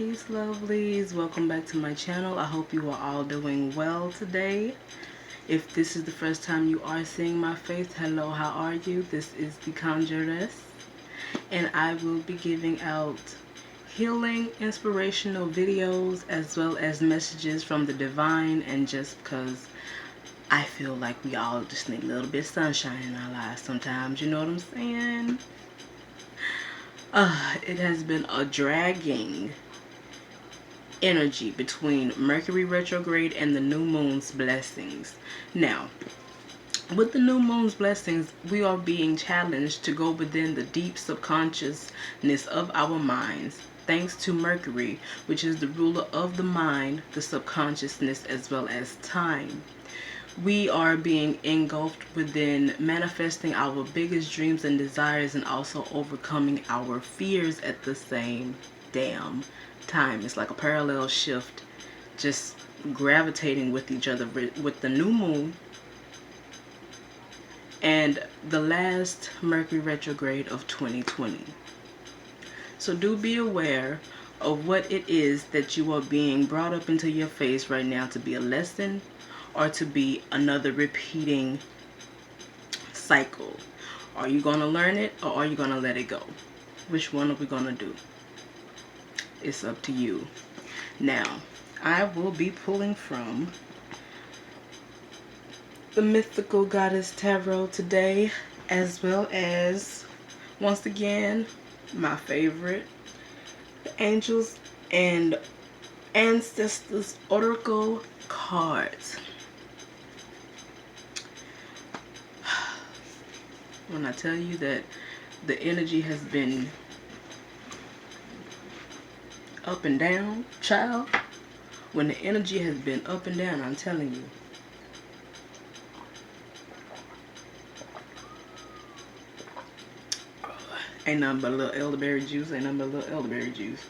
Peace, lovelies. Welcome back to my channel. I hope you are all doing well today. If this is the first time you are seeing my face, hello, how are you? This is the Conjuress, and I will be giving out healing, inspirational videos as well as messages from the divine, and just because I feel like we all just need a little bit of sunshine in our lives sometimes, you know what I'm saying? It has been a dragging energy between Mercury retrograde and the new moon's blessings. Now, with the new moon's blessings, we are being challenged to go within the deep subconsciousness of our minds, thanks to Mercury, which is the ruler of the mind, the subconsciousness, as well as time. We are being engulfed within manifesting our biggest dreams and desires, and also overcoming our fears at the same damn time. It's like a parallel shift, just gravitating with each other with the new moon and the last Mercury retrograde of 2020. So do be aware of what it is that you are being brought up into your face right now to be a lesson, or to be another repeating cycle. Are you going to learn it, or are you going to let it go? Which one are we going to do? It's up to you. Now, I will be pulling from the Mythical Goddess Tarot today, as well as, once again, my favorite, the Angels and Ancestors Oracle cards. When I tell you that the energy has been up and down, child, when the energy has been up and down, I'm telling you. Ain't nothing but a little elderberry juice, ain't nothing but a little elderberry juice.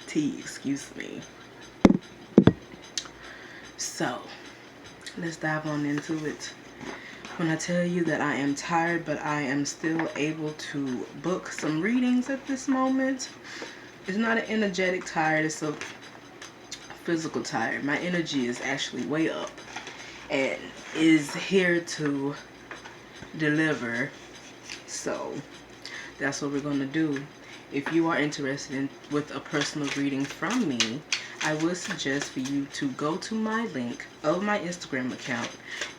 Tea, excuse me. So, let's dive on into it. When I tell you that I am tired, but I am still able to book some readings at this moment, it's not an energetic tired, it's a physical tired. My energy is actually way up and is here to deliver. So that's what we're going to do. If you are interested with a personal reading from me, I would suggest for you to go to my link of my Instagram account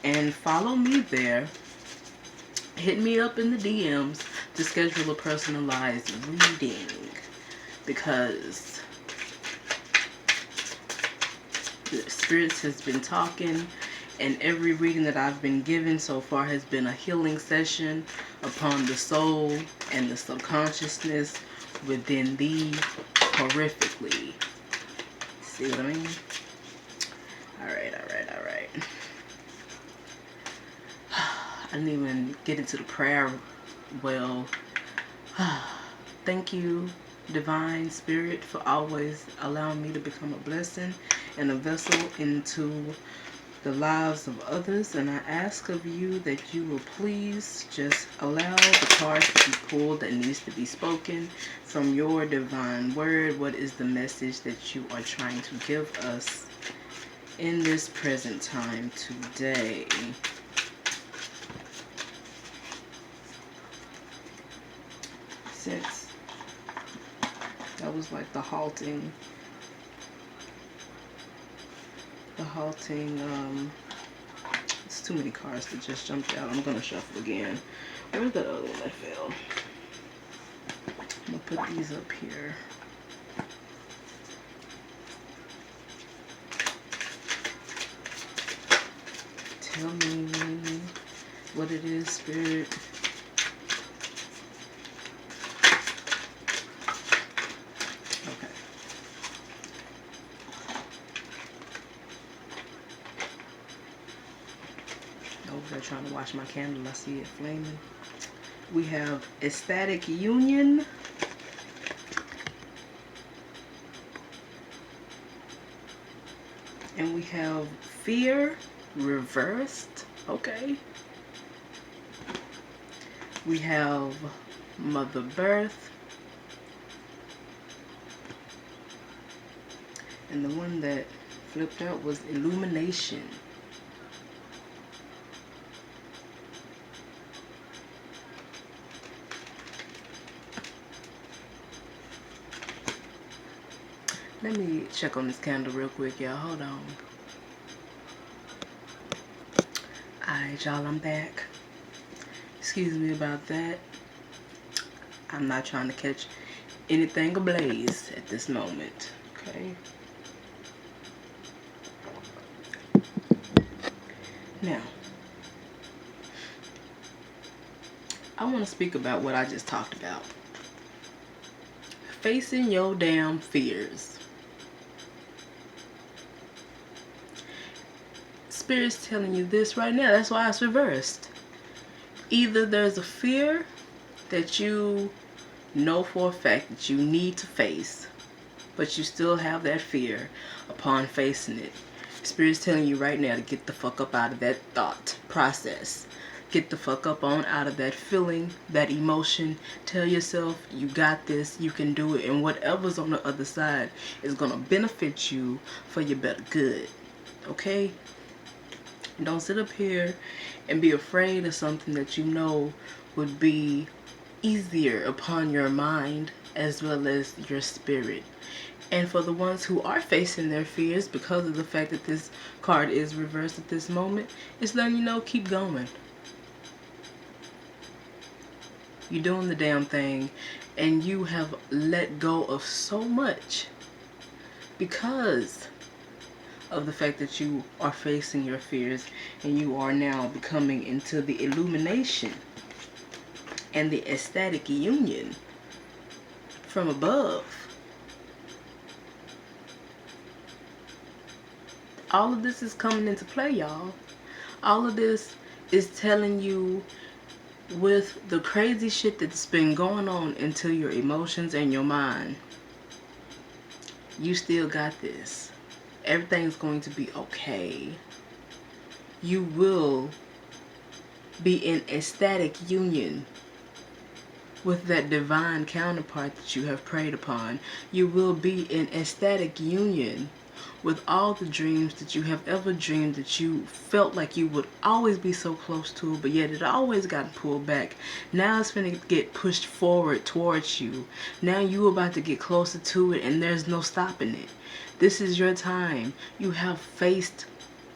and follow me there. Hit me up in the DMs to schedule a personalized reading, because the spirits has been talking, and every reading that I've been given so far has been a healing session upon the soul and the subconsciousness within thee horrifically. See what I mean? Alright. I didn't even get into the prayer well. Thank you, Divine Spirit, for always allowing me to become a blessing and a vessel into the lives of others. And I ask of you that you will please just allow the cards to be pulled that needs to be spoken from your divine word. What is the message that you are trying to give us in this present time today? Since that was like the halting, it's too many cards that just jumped out. I'm gonna shuffle again. Where's that other one that fell? I'm gonna put these up here. Tell me what it is, Spirit. Okay. Over there trying to watch my candle. I see it flaming. We have ecstatic union. And we have fear reversed. Okay. We have mother birth. And the one that flipped out was illumination. Let me check on this candle real quick, y'all. Hold on. Alright, y'all, I'm back. Excuse me about that. I'm not trying to catch anything ablaze at this moment. Okay. Now, I want to speak about what I just talked about. Facing your damn fears. Spirit's telling you this right now. That's why it's reversed. Either there's a fear that you know for a fact that you need to face, but you still have that fear upon facing it. Spirit's telling you right now to get the fuck up out of that thought process. Get the fuck up on out of that feeling, that emotion. Tell yourself you got this, you can do it, and whatever's on the other side is going to benefit you for your better good. Okay? Don't sit up here and be afraid of something that you know would be easier upon your mind as well as your spirit. And for the ones who are facing their fears because of the fact that this card is reversed at this moment, it's letting you know, keep going. You're doing the damn thing, and you have let go of so much because of the fact that you are facing your fears, and you are now becoming into the illumination and the ecstatic union from above. All of this is coming into play, y'all. All of this is telling you, with the crazy shit that's been going on into your emotions and your mind, you still got this. Everything's going to be okay. You will be in ecstatic union with that divine counterpart that you have prayed upon. You will be in ecstatic union with all the dreams that you have ever dreamed, that you felt like you would always be so close to, but yet it always got pulled back. Now it's going to get pushed forward towards you. Now you're about to get closer to it, and there's no stopping it. This is your time. You have faced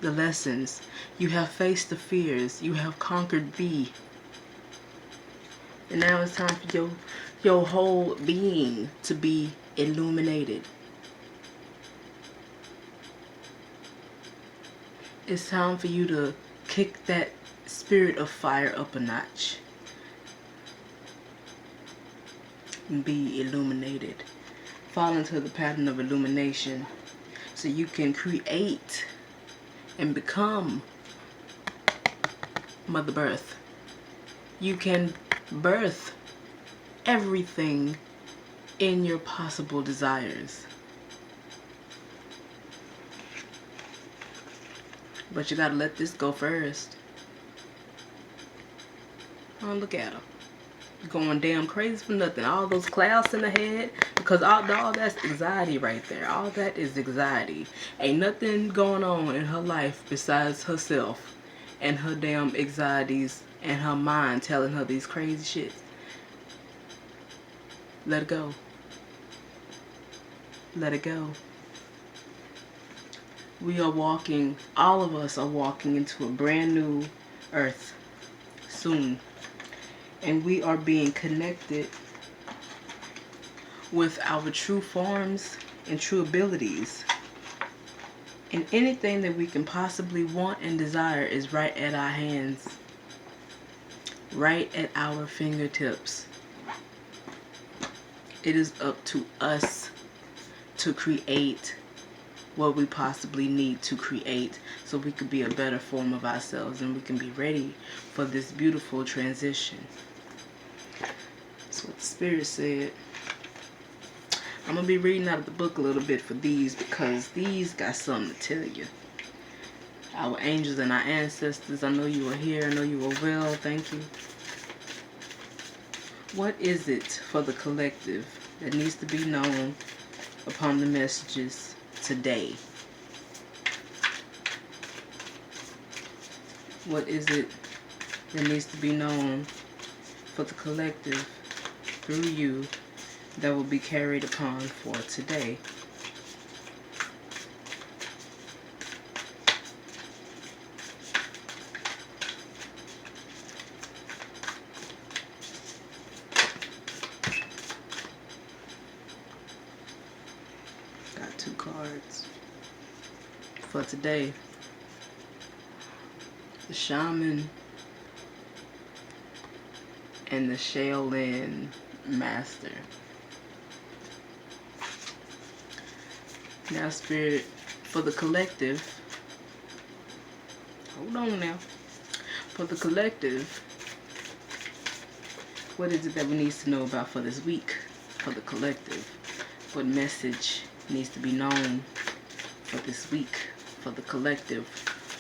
the lessons. You have faced the fears. You have conquered thee. And now it's time for your whole being to be illuminated. It's time for you to kick that spirit of fire up a notch and be illuminated. Fall into the pattern of illumination so you can create and become Mother Birth. You can birth everything in your possible desires. But you gotta let this go first. Oh, look at her. Going damn crazy for nothing. All those clouds in the head. Because all that's anxiety right there. All that is anxiety. Ain't nothing going on in her life besides herself and her damn anxieties and her mind telling her these crazy shit. Let it go. Let it go. We are walking, all of us are walking into a brand new earth soon. And we are being connected with our true forms and true abilities. And anything that we can possibly want and desire is right at our hands. Right at our fingertips. It is up to us to create what we possibly need to create so we could be a better form of ourselves and we can be ready for this beautiful transition. That's what the Spirit said. I'm going to be reading out of the book a little bit for these because these got something to tell you. Our angels and our ancestors, I know you are here. I know you are well. Thank you. What is it for the collective that needs to be known upon the messages today? What is it that needs to be known for the collective through you that will be carried upon for today? Got 2 cards for today. The Shaman and the Shaolin Master. Now, Spirit, for the collective, hold on now. For the collective, what is it that we need to know about for this week? For the collective, what message needs to be known for this week? For the collective,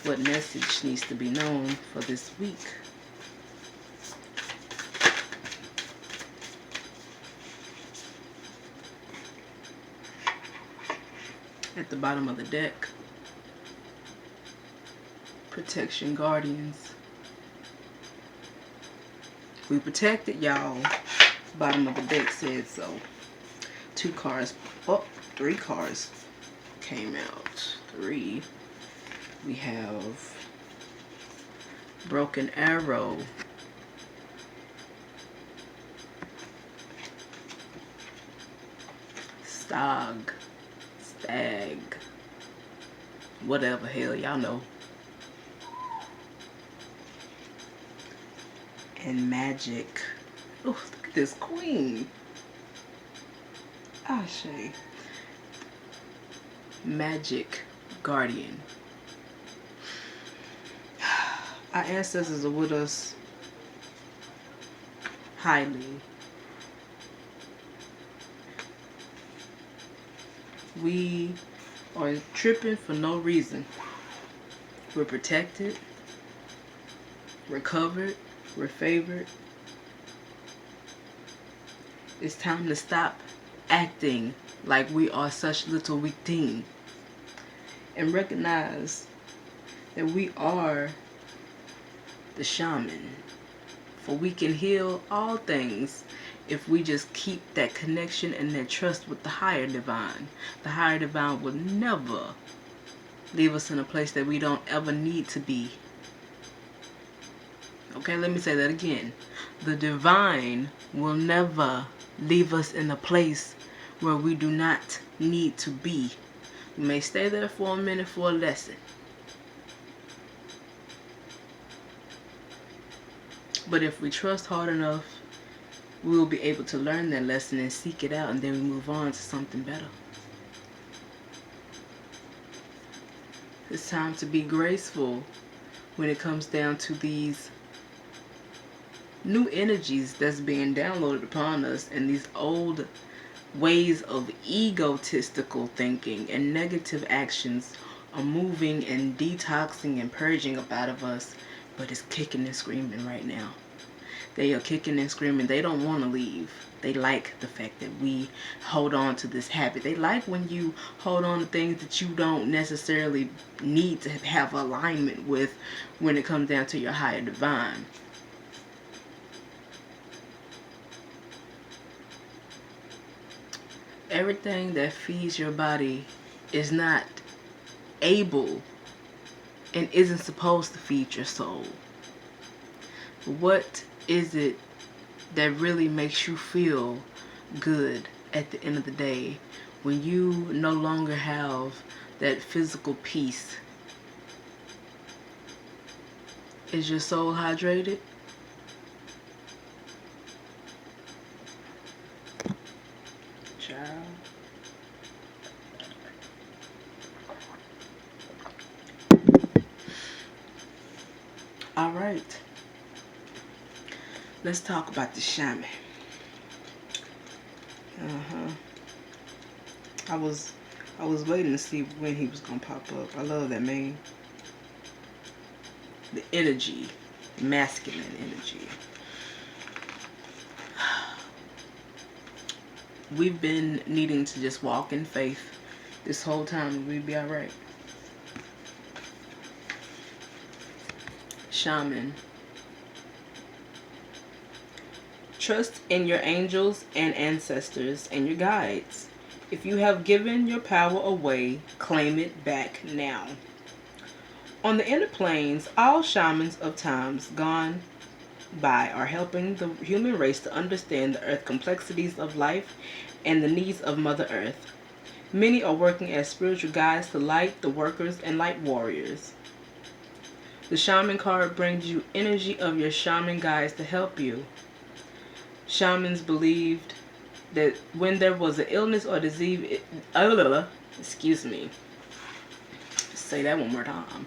what message needs to be known for this week? At the bottom of the deck, protection guardians. We protected y'all. Bottom of the deck said so. 2 cards, 3 cards came out. 3. We have broken arrow. Stag. Whatever, hell, y'all know. And magic. Oh, look at this queen. Ashe. Magic guardian. Our ancestors are with us highly. We are tripping for no reason. We're protected. We're covered. We're favored. It's time to stop acting like we are such little weak thing and recognize that we are the shaman. For we can heal all things if we just keep that connection and that trust with the higher divine. The higher divine will never leave us in a place that we don't ever need to be. Okay, let me say that again. The divine will never leave us in a place where we do not need to be. We may stay there for a minute for a lesson, but if we trust hard enough, we will be able to learn that lesson and seek it out, and then we move on to something better. It's time to be graceful when it comes down to these new energies that's being downloaded upon us, and these old ways of egotistical thinking and negative actions are moving and detoxing and purging up out of us, but it's kicking and screaming right now. They are kicking and screaming. They don't want to leave. They like the fact that we hold on to this habit. They like when you hold on to things that you don't necessarily need to have alignment with when it comes down to your higher divine. Everything that feeds your body is not able and isn't supposed to feed your soul. What is it that really makes you feel good at the end of the day when you no longer have that physical peace? Is your soul hydrated? Child. All right. Let's talk about the shaman. I was waiting to see when he was gonna pop up. I love that man. The energy, masculine energy. We've been needing to just walk in faith This whole time we'd be alright. Shaman. Trust in your angels and ancestors and your guides. If you have given your power away, claim it back now. On the inner planes, all shamans of times gone by are helping the human race to understand the earth complexities of life and the needs of Mother Earth. Many are working as spiritual guides to light, the workers, and light warriors. The shaman card brings you energy of your shaman guides to help you. Shamans believed that when there was an illness or disease, excuse me, say that one more time.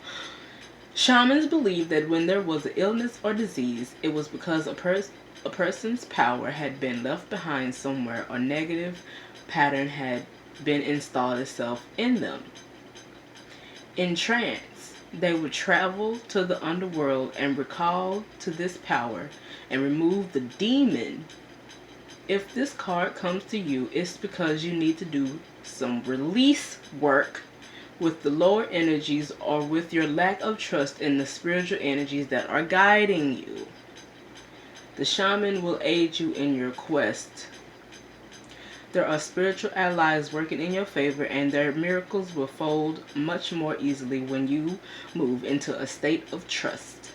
Shamans believed that when there was an illness or disease, it was because a person's power had been left behind somewhere or negative pattern had been installed itself in them. In trance, they would travel to the underworld and recall to this power and remove the demon. If this card comes to you, it's because you need to do some release work with the lower energies or with your lack of trust in the spiritual energies that are guiding you. The shaman will aid you in your quest. There are spiritual allies working in your favor, and their miracles will fold much more easily when you move into a state of trust.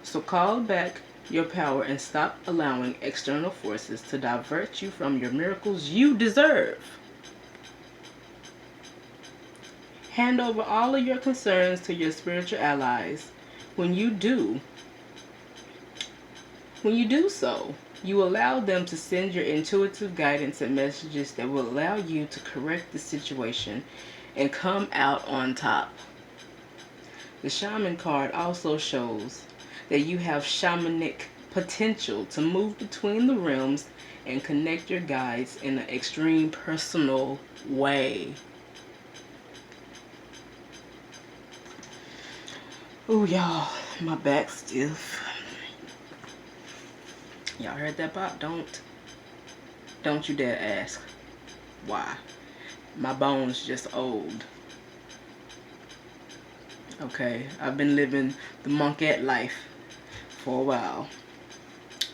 So call back your power and stop allowing external forces to divert you from your miracles you deserve. Hand over all of your concerns to your spiritual allies. When you do so, you allow them to send your intuitive guidance and messages that will allow you to correct the situation and come out on top. The shaman card also shows that you have shamanic potential to move between the realms and connect your guides in an extreme personal way. Ooh, y'all, my back's stiff. Y'all heard that pop? Don't you dare ask why. My bones just old. Okay, I've been living the monkette life for a while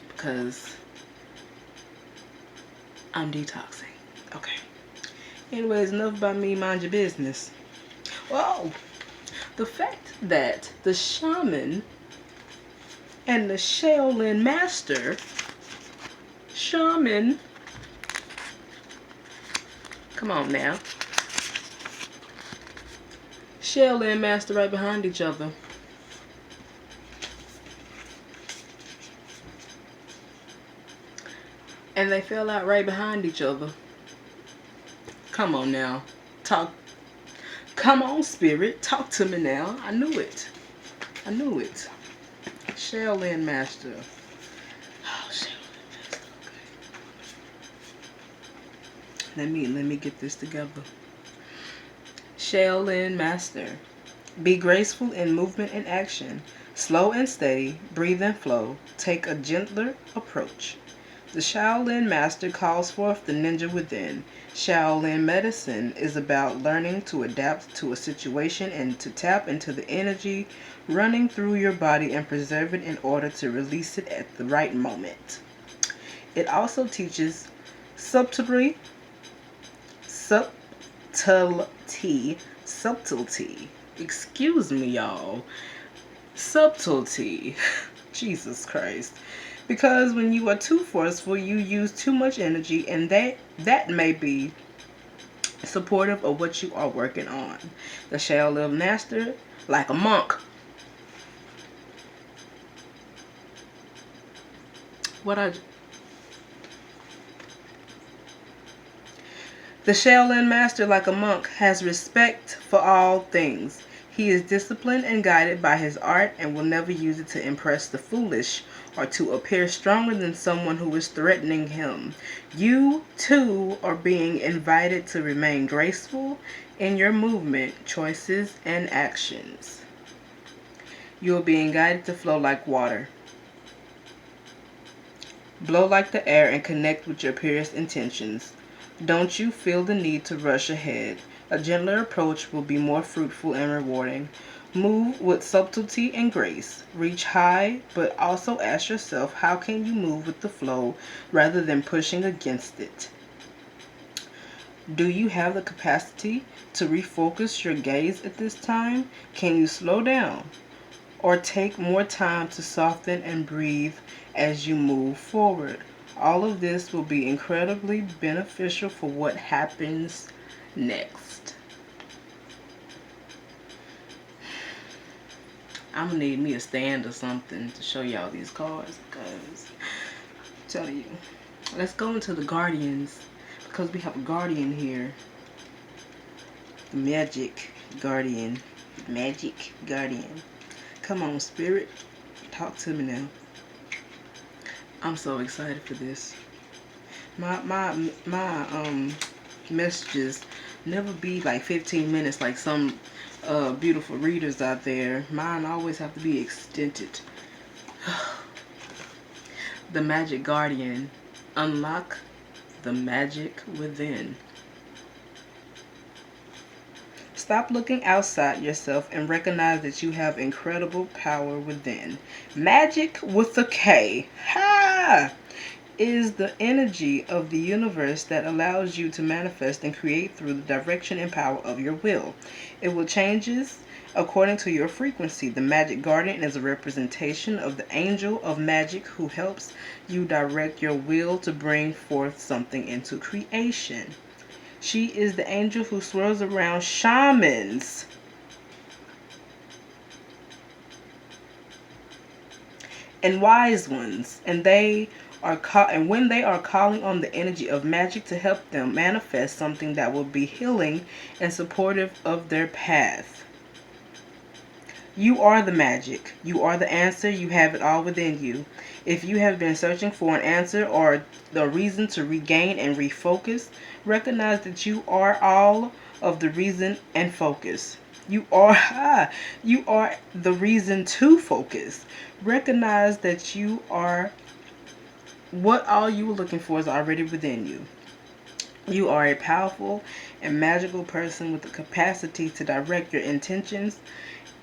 because I'm detoxing. Okay. Anyways, enough about me. Mind your business. Well, the fact that the shaman and the Shaolin master, shaman, come on now, Shaolin master right behind each other. And they fell out right behind each other. Come on now. Talk. Come on, spirit. Talk to me now. I knew it. I knew it. Shaolin master. Oh, Shaolin master. Okay. Let me get this together. Shaolin master. Be graceful in movement and action. Slow and steady. Breathe and flow. Take a gentler approach. The Shaolin master calls forth the ninja within. Shaolin medicine is about learning to adapt to a situation and to tap into the energy running through your body and preserve it in order to release it at the right moment. It also teaches subtlety. Excuse me, y'all. Subtlety. Jesus Christ. Because when you are too forceful, you use too much energy, and that may be supportive of what you are working on. The Shaolin master, like a monk. The Shaolin master, like a monk, has respect for all things. He is disciplined and guided by his art and will never use it to impress the foolish or to appear stronger than someone who is threatening him. You, too, are being invited to remain graceful in your movement, choices, and actions. You are being guided to flow like water. Blow like the air and connect with your purest intentions. Don't you feel the need to rush ahead. A gentler approach will be more fruitful and rewarding. Move with subtlety and grace. Reach high, but also ask yourself, how can you move with the flow rather than pushing against it? Do you have the capacity to refocus your gaze at this time? Can you slow down or take more time to soften and breathe as you move forward? All of this will be incredibly beneficial for what happens next. I'm gonna need me a stand or something to show y'all these cards, because I'm telling you. Let's go into the Guardians, because we have a Guardian here. The Magic Guardian. Magic Guardian. Come on, Spirit. Talk to me now. I'm so excited for this. My messages never be like 15 minutes like some beautiful readers out there. Mine always have to be extended. The Magic Guardian. Unlock the magic within. Stop looking outside yourself and recognize that you have incredible power within. Magic with a K. Ha! Is the energy of the universe that allows you to manifest and create through the direction and power of your will. It will changes according to your frequency. The Magic Guardian is a representation of the angel of magic who helps you direct your will to bring forth something into creation. She is the angel who swirls around shamans and wise ones, and when they are calling on the energy of magic to help them manifest something that will be healing and supportive of their path. You are the magic. You are the answer. You have it all within you. If you have been searching for an answer or the reason to regain and refocus, recognize that you are all of the reason and focus. You are the reason to focus. Recognize that you are what all you were looking for is already within you. You are a powerful and magical person with the capacity to direct your intentions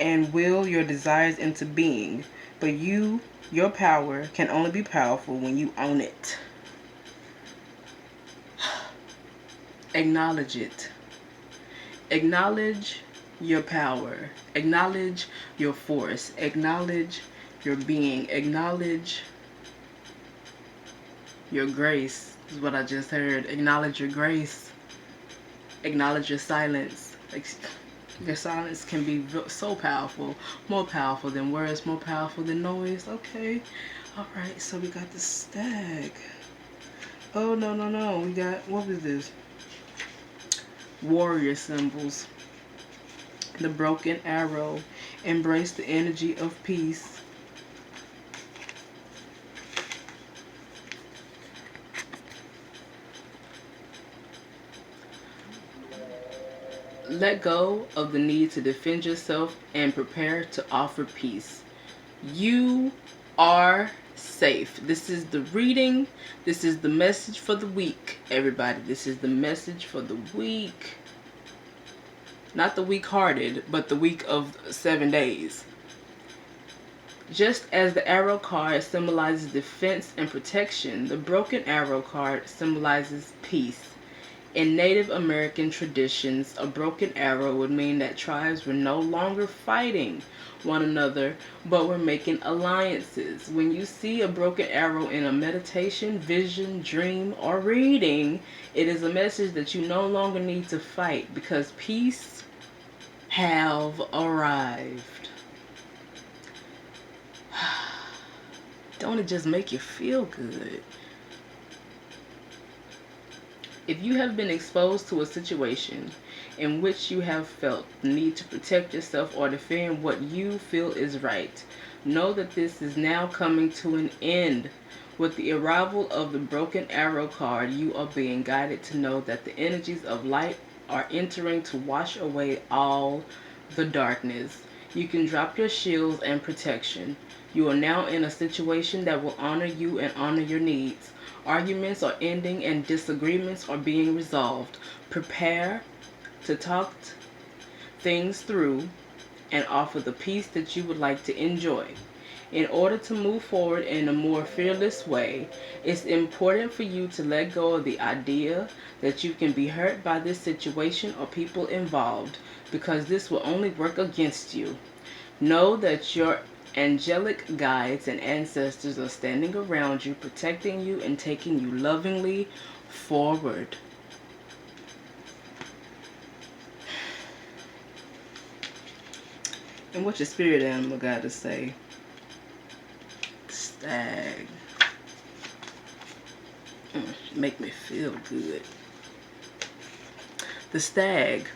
and will your desires into being. But your power can only be powerful when you own it. Acknowledge it. Acknowledge your power. Acknowledge your force. Acknowledge your being. Acknowledge your grace is what I just heard. Acknowledge your grace. Acknowledge your silence. Your silence can be so powerful. More powerful than words. More powerful than noise. Okay. Alright, so we got the stag. Oh, no. We got, what was this? Warrior symbols. The broken arrow. Embrace the energy of peace. Let go of the need to defend yourself and prepare to offer peace. You are safe. This is the reading. This is the message for the week, everybody. This is the message for the week. Not the weak-hearted, but the week of 7 days. Just as the arrow card symbolizes defense and protection, the broken arrow card symbolizes peace. In Native American traditions, a broken arrow would mean that tribes were no longer fighting one another, but were making alliances. When you see a broken arrow in a meditation, vision, dream, or reading, it is a message that you no longer need to fight because peace have arrived. Don't it just make you feel good? If you have been exposed to a situation in which you have felt the need to protect yourself or defend what you feel is right, know that this is now coming to an end. With the arrival of the broken arrow card, you are being guided to know that the energies of light are entering to wash away all the darkness. You can drop your shields and protection. You are now in a situation that will honor you and honor your needs. Arguments are ending and disagreements are being resolved. Prepare to talk things through and offer the peace that you would like to enjoy. In order to move forward in a more fearless way, it's important for you to let go of the idea that you can be hurt by this situation or people involved, because this will only work against you. Know that your angelic guides and ancestors are standing around you, protecting you and taking you lovingly forward. And what your spirit animal got to say? Stag. Make me feel good. The stag.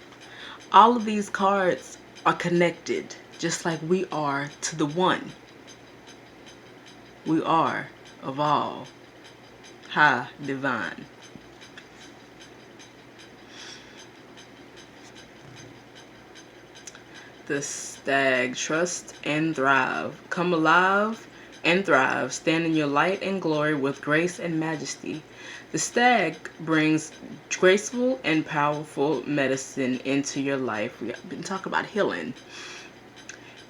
All of these cards are connected, just like we are to the one. We are of all. High divine. The stag. Trust and thrive. Come alive and thrive. Stand in your light and glory with grace and majesty. The stag brings graceful and powerful medicine into your life. We've been talking about healing.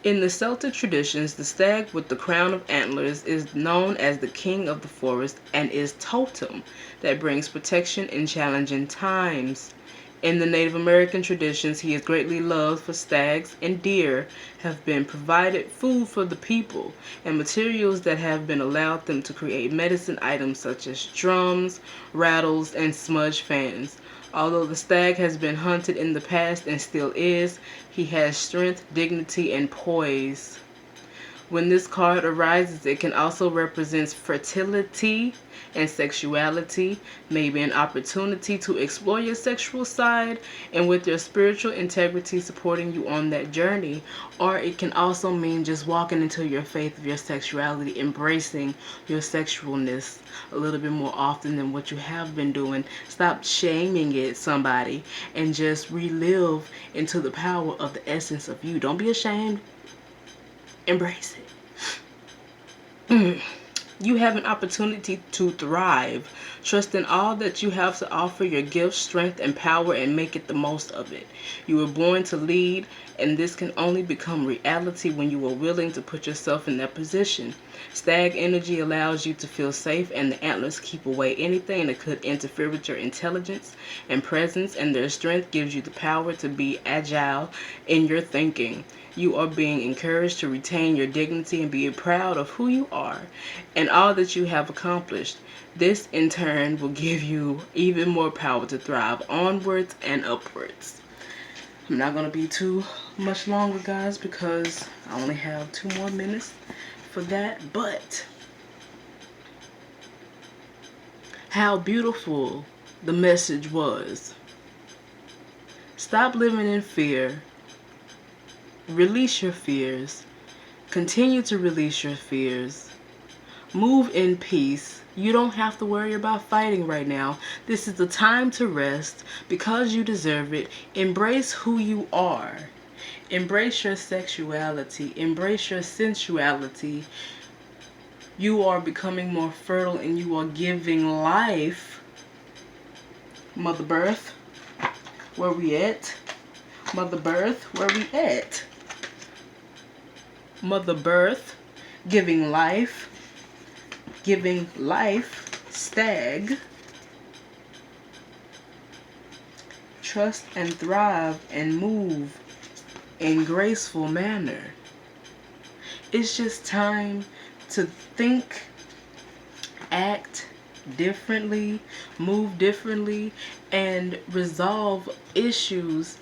In the Celtic traditions, the stag with the crown of antlers is known as the king of the forest and is totem that brings protection in challenging times. In the Native American traditions, he is greatly loved, for stags and deer have been provided food for the people and materials that have been allowed them to create medicine items such as drums, rattles, and smudge fans. Although the stag has been hunted in the past and still is, he has strength, dignity, and poise. When this card arises, it can also represent fertility and sexuality, maybe an opportunity to explore your sexual side and with your spiritual integrity supporting you on that journey. Or it can also mean just walking into your faith of your sexuality, embracing your sexualness a little bit more often than what you have been doing. Stop shaming it, somebody, and just relive into the power of the essence of you. Don't be ashamed. Embrace it. You have an opportunity to thrive. Trust in all that you have to offer, your gifts, strength, and power, and make it the most of it. You were born to lead, and this can only become reality when you are willing to put yourself in that position. Stag energy allows you to feel safe, and the antlers keep away anything that could interfere with your intelligence and presence, and their strength gives you the power to be agile in your thinking. You are being encouraged to retain your dignity and be proud of who you are and all that you have accomplished. This, in turn, will give you even more power to thrive onwards and upwards. I'm not going to be too much longer, guys, because I only have 2 more minutes for that. But how beautiful the message was. Stop living in fear. Release your fears. Continue to release your fears. Move in peace. You don't have to worry about fighting right now. This is the time to rest because you deserve it. Embrace who you are. Embrace your sexuality. Embrace your sensuality. You are becoming more fertile and you are giving life. Mother Birth, where we at? Mother Birth, where we at? Mother Birth, giving life, stag. Trust and thrive and move in graceful manner. It's just time to think, act differently, move differently, and resolve issues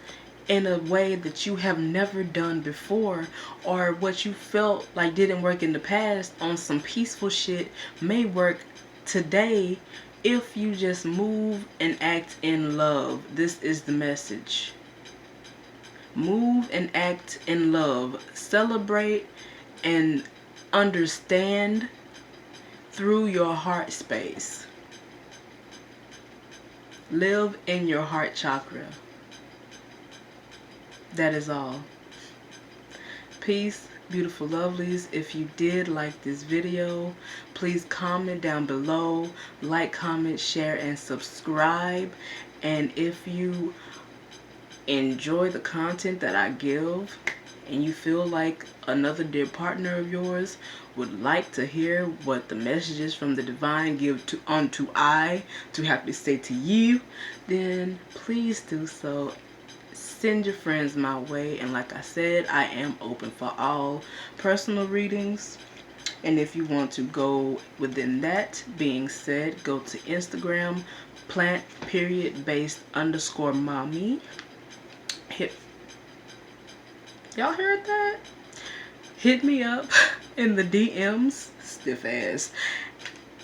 in a way that you have never done before, or what you felt like didn't work in the past on some peaceful shit may work today if you just move and act in love. This is the message. Move and act in love. Celebrate and understand through your heart space. Live in your heart chakra. That is all. peace, beautiful lovelies. If you did like this video, please comment down below, like, comment, share, and subscribe. And if you enjoy the content that I give and you feel like another dear partner of yours would like to hear what the messages from the divine give to unto I to have to say to you, then please do so. Send your friends my way. And like I said, I am open for all personal readings. And if you want to go within that being said, go to Instagram, plant_based_mommy. Y'all heard that? Hit me up in the DMs, stiff ass,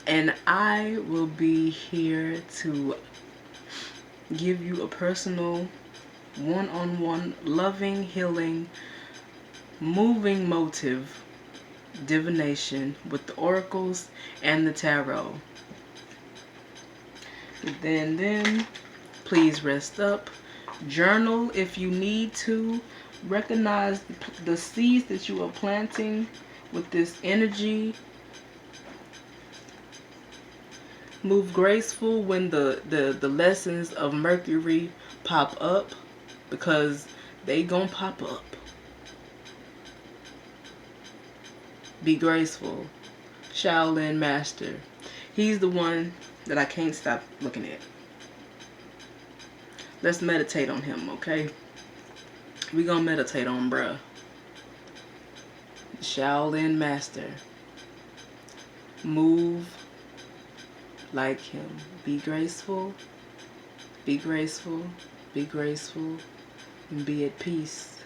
and I will be here to give you a personal, one-on-one, loving, healing, moving motive divination with the oracles and the tarot. Then please rest up, journal if you need to, recognize the seeds that you are planting with this energy. Move graceful when the lessons of Mercury pop up, because they gonna pop up. Be graceful. Shaolin Master. He's the one that I can't stop looking at. Let's meditate on him, okay? We gonna meditate on bruh. Shaolin Master. Move like him. Be graceful. Be graceful. Be graceful. And be at peace.